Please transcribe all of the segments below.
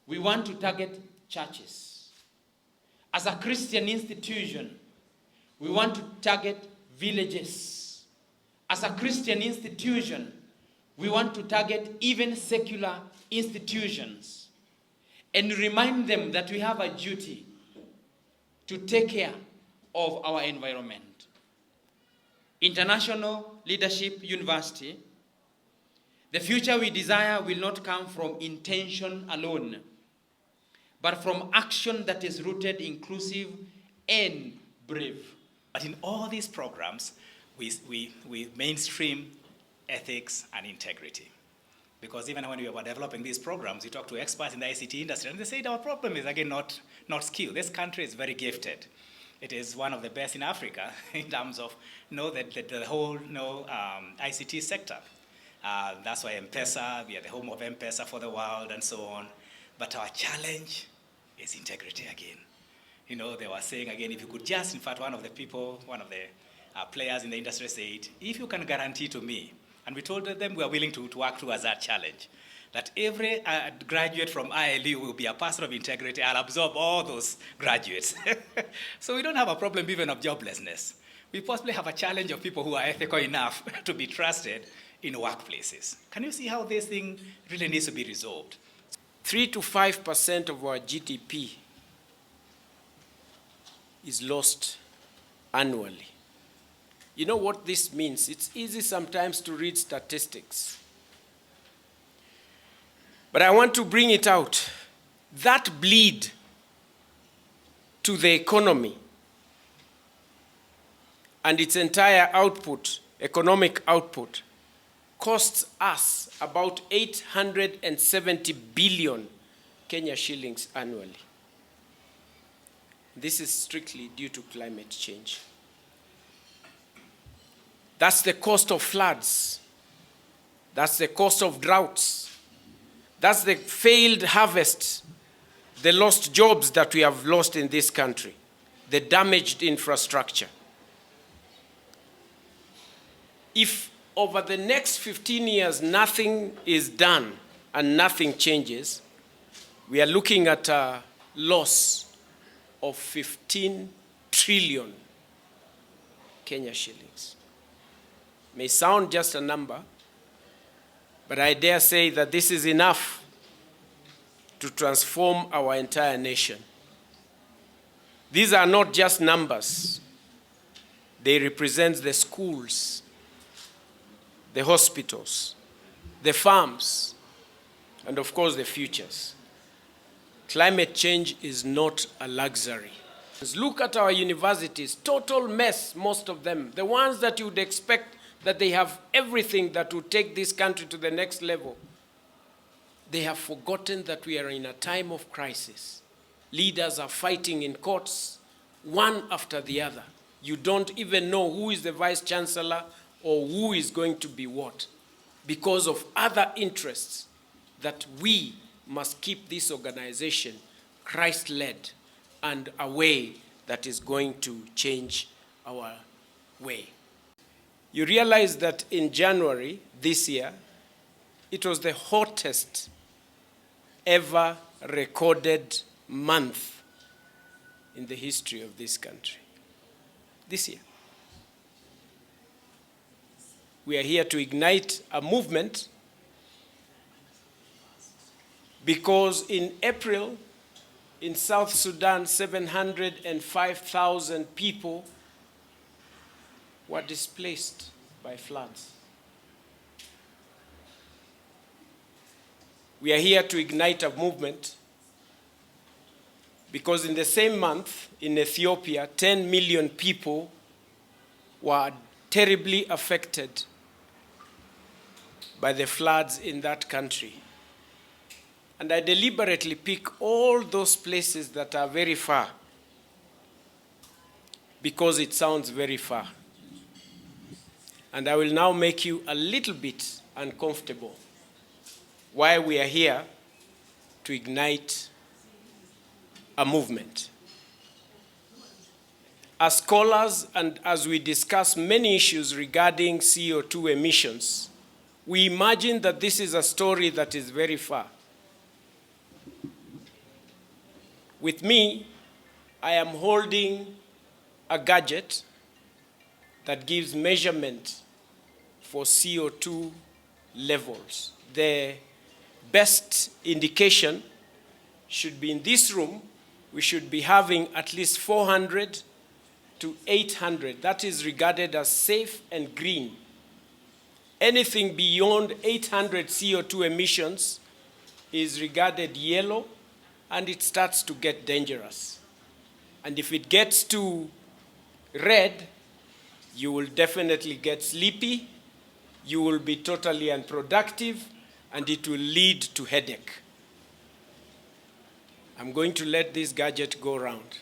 we want to target churches. As a Christian institution, we want to target villages. As a Christian institution, we want to target even secular institutions and remind them that we have a duty to take care of our environment. International Leadership University, the future we desire will not come from intention alone, but from action that is rooted, inclusive, and brave. But in all these programs, we mainstream ethics and integrity. Because even when we were developing these programs, we talked to experts in the ICT industry, and they said our problem is, again, not skill. This country is very gifted. It is one of the best in Africa in terms of the whole ICT sector. That's why M-Pesa, we are the home of M-Pesa for the world and so on. But our challenge is integrity again. You know, they were saying again, if you could just, in fact, one of the players in the industry said, if you can guarantee to me, and we told them we are willing to work towards that challenge, that every graduate from ILU will be a person of integrity. I'll absorb all those graduates. So we don't have a problem even of joblessness. We possibly have a challenge of people who are ethical enough to be trusted in workplaces. Can you see how this thing really needs to be resolved? 3 to 5% of our GDP is lost annually. You know what this means? It's easy sometimes to read statistics. But I want to bring it out. That bleed to the economy and its entire output, economic output, costs us about 870 billion Kenya shillings annually. This is strictly due to climate change. That's the cost of floods. That's the cost of droughts. That's the failed harvest, the lost jobs that we have lost in this country, the damaged infrastructure. If over the next 15 years nothing is done and nothing changes, we are looking at a loss of 15 trillion Kenya shillings. May sound just a number, but I dare say that this is enough to transform our entire nation. These are not just numbers. They represent the schools, the hospitals, the farms, and of course the futures. Climate change is not a luxury. Look at our universities, total mess, most of them. The ones that you would expect that they have everything that would take this country to the next level. They have forgotten that we are in a time of crisis. Leaders are fighting in courts, one after the other. You don't even know who is the vice chancellor or who is going to be what, because of other interests, that we must keep this organization Christ-led and a way that is going to change our way. You realize that in January this year, it was the hottest ever recorded month in the history of this country. This year. We are here to ignite a movement because in April, in South Sudan, 705,000 people were displaced by floods. We are here to ignite a movement because in the same month in Ethiopia, 10 million people were terribly affected by the floods in that country. And I deliberately pick all those places that are very far because it sounds very far. And I will now make you a little bit uncomfortable why we are here to ignite a movement. As scholars and as we discuss many issues regarding CO2 emissions, we imagine that this is a story that is very far. With me, I am holding a gadget that gives measurement for CO2 levels. The best indication should be in this room. We should be having at least 400 to 800. That is regarded as safe and green. Anything beyond 800 CO2 emissions is regarded yellow, and it starts to get dangerous. And if it gets to red, you will definitely get sleepy, you will be totally unproductive, and it will lead to headache. I'm going to let this gadget go around.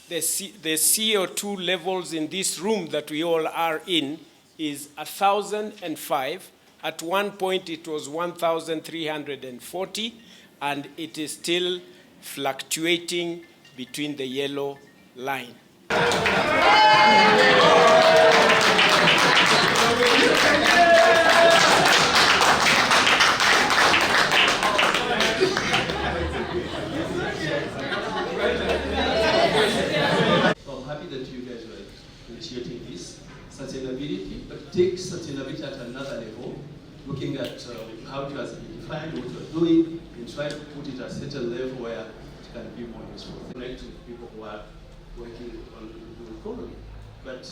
The CO2 levels in this room that we all are in is 1,005. At one point it was 1,340, and it is still fluctuating between the yellow line. Initiating this sustainability, but take sustainability at another level, looking at how it has been defined, what you're doing, and try to put it at a certain level where it can be more useful. Connect with people who are working on the economy. But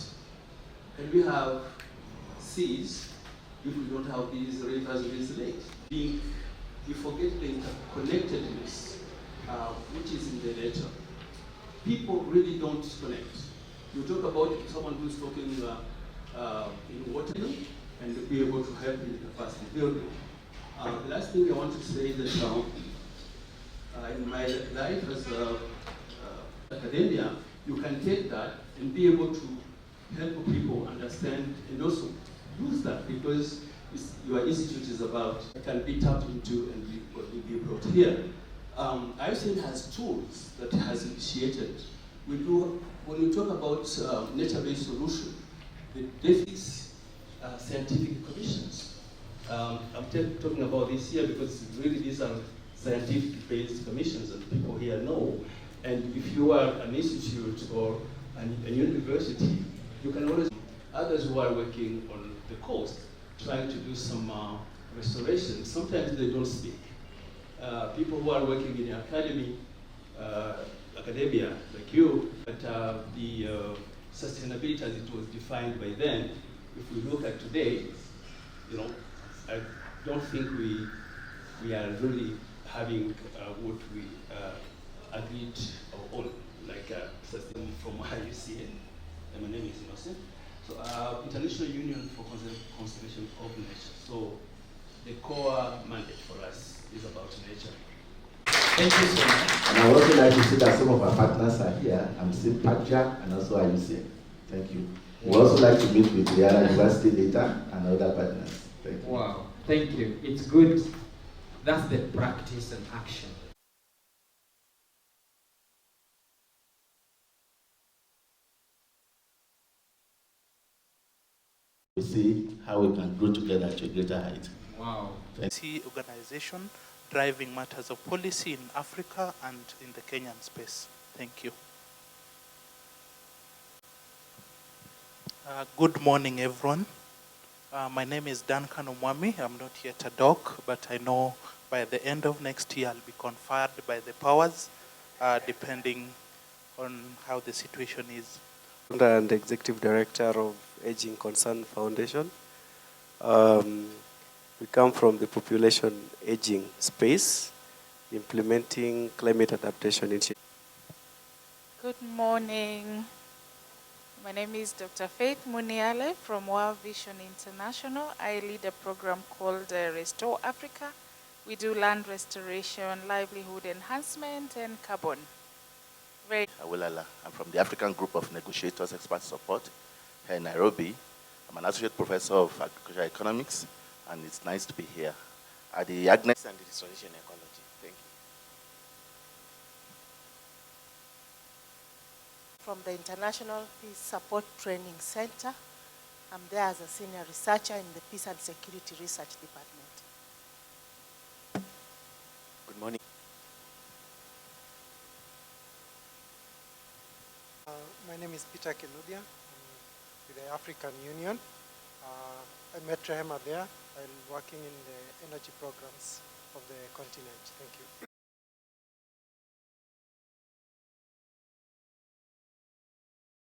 when we have seas, if we don't have these rivers, these lakes, we forget the interconnectedness, which is in the nature. People really don't connect. You talk about someone who's talking in water and be able to help in capacity building. The last thing I want to say is that in my life as academia, you can take that and be able to help people understand and also use that, because your institute is about, it can be tapped into and be brought here. IUCN has tools that it has initiated. When we talk about nature-based solution, the deficits scientific commissions. I'm talking about this here because really these are scientific-based commissions that people here know. And if you are an institute or a university, you can always, others who are working on the coast, trying to do some restoration, sometimes they don't speak. People who are working in the academy, academia, like you, but the sustainability as it was defined by then, if we look at today, you know, I don't think we are really having what we agreed on, like sustain from IUCN. My name is Innocent. So International Union for Conservation of Nature. So the core mandate for us is about nature. Thank you so much. And I would also like to see that some of our partners are here. I'm seeing PACJA and also IUCN. Thank you. We also like to meet with the other university later and other partners. Thank you. Wow, thank you. It's good. That's the practice and action. We see how we can grow together to a greater height. Wow. Organization driving matters of policy in Africa and in the Kenyan space. Thank you. Good morning, everyone. My name is Duncan Omwami. I'm not yet a doc, but I know by the end of next year I'll be conferred by the powers, depending on how the situation is. And Executive Director of Aging Concern Foundation. We come from the population aging space, implementing climate adaptation initiatives. Good morning. My name is Dr. Faith Muniale from World Vision International. I lead a program called Restore Africa. We do land restoration, livelihood enhancement, and carbon. Awilala. I'm from the African Group of Negotiators Expert Support here in Nairobi. I'm an associate professor of agricultural economics, and it's nice to be here at the Agnes and the Restoration Ecology. Thank you. From the International Peace Support Training Center. I'm there as a senior researcher in the Peace and Security Research Department. Good morning. My name is Peter Keludia. I'm with the African Union. I met Rehema there while working in the energy programs of the continent. Thank you.